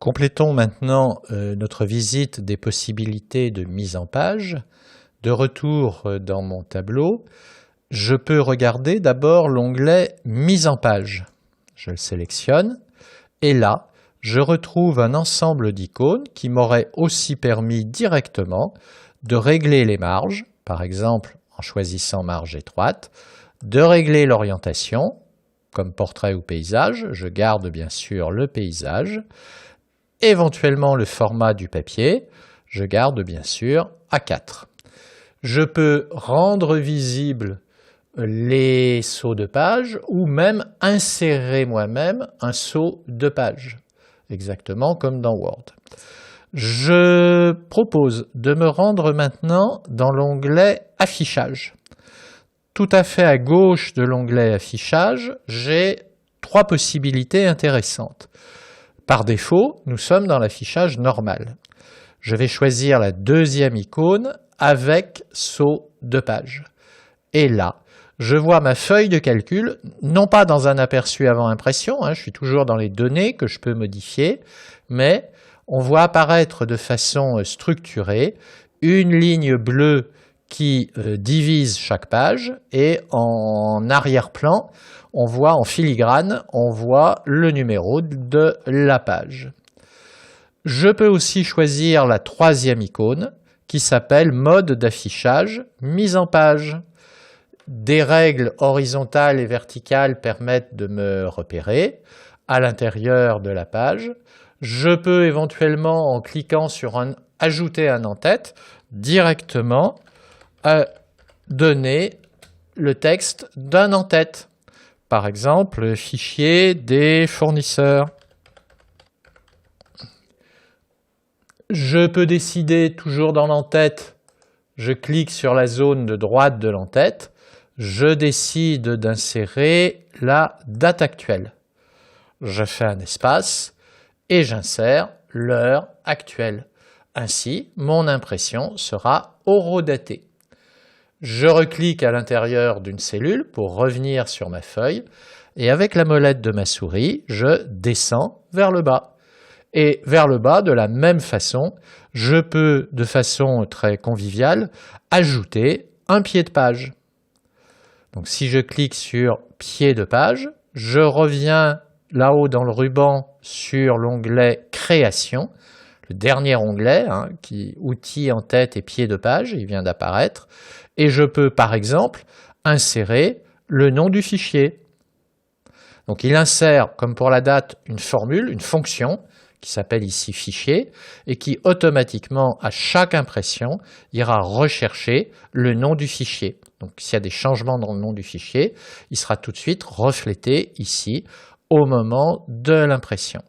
Complétons maintenant notre visite des possibilités de mise en page. De retour dans mon tableau, je peux regarder d'abord l'onglet « Mise en page ». Je le sélectionne et là, je retrouve un ensemble d'icônes qui m'auraient aussi permis directement de régler les marges, par exemple en choisissant marge étroite, de régler l'orientation, comme portrait ou paysage, je garde bien sûr le paysage, éventuellement le format du papier, je garde bien sûr A4. Je peux rendre visibles les sauts de page ou même insérer moi-même un saut de page, exactement comme dans Word. Je propose de me rendre maintenant dans l'onglet Affichage. Tout à fait à gauche de l'onglet Affichage, j'ai trois possibilités intéressantes. Par défaut, nous sommes dans l'affichage normal. Je vais choisir la deuxième icône avec saut de page. Et là, je vois ma feuille de calcul, non pas dans un aperçu avant impression, je suis toujours dans les données que je peux modifier, mais on voit apparaître de façon structurée une ligne bleue qui divise chaque page et en arrière-plan, on voit en filigrane, on voit le numéro de la page. Je peux aussi choisir la troisième icône qui s'appelle mode d'affichage, mise en page. Des règles horizontales et verticales permettent de me repérer à l'intérieur de la page. Je peux éventuellement, en cliquant sur ajouter un en-tête, directement donner le texte d'un en-tête. Par exemple, le fichier des fournisseurs. Je peux décider, toujours dans l'en-tête, je clique sur la zone de droite de l'en-tête, je décide d'insérer la date actuelle. Je fais un espace et j'insère l'heure actuelle. Ainsi, mon impression sera horodatée. Je reclique à l'intérieur d'une cellule pour revenir sur ma feuille et avec la molette de ma souris, je descends vers le bas. Et vers le bas, de la même façon, je peux, de façon très conviviale, ajouter un pied de page. Donc si je clique sur pied de page, je reviens là-haut dans le ruban sur l'onglet création, le dernier onglet, qui outils en tête et pied de page, il vient d'apparaître, et je peux par exemple insérer le nom du fichier. Donc il insère, comme pour la date, une formule, une fonction, qui s'appelle ici fichier, et qui automatiquement, à chaque impression, ira rechercher le nom du fichier. Donc s'il y a des changements dans le nom du fichier, il sera tout de suite reflété ici au moment de l'impression.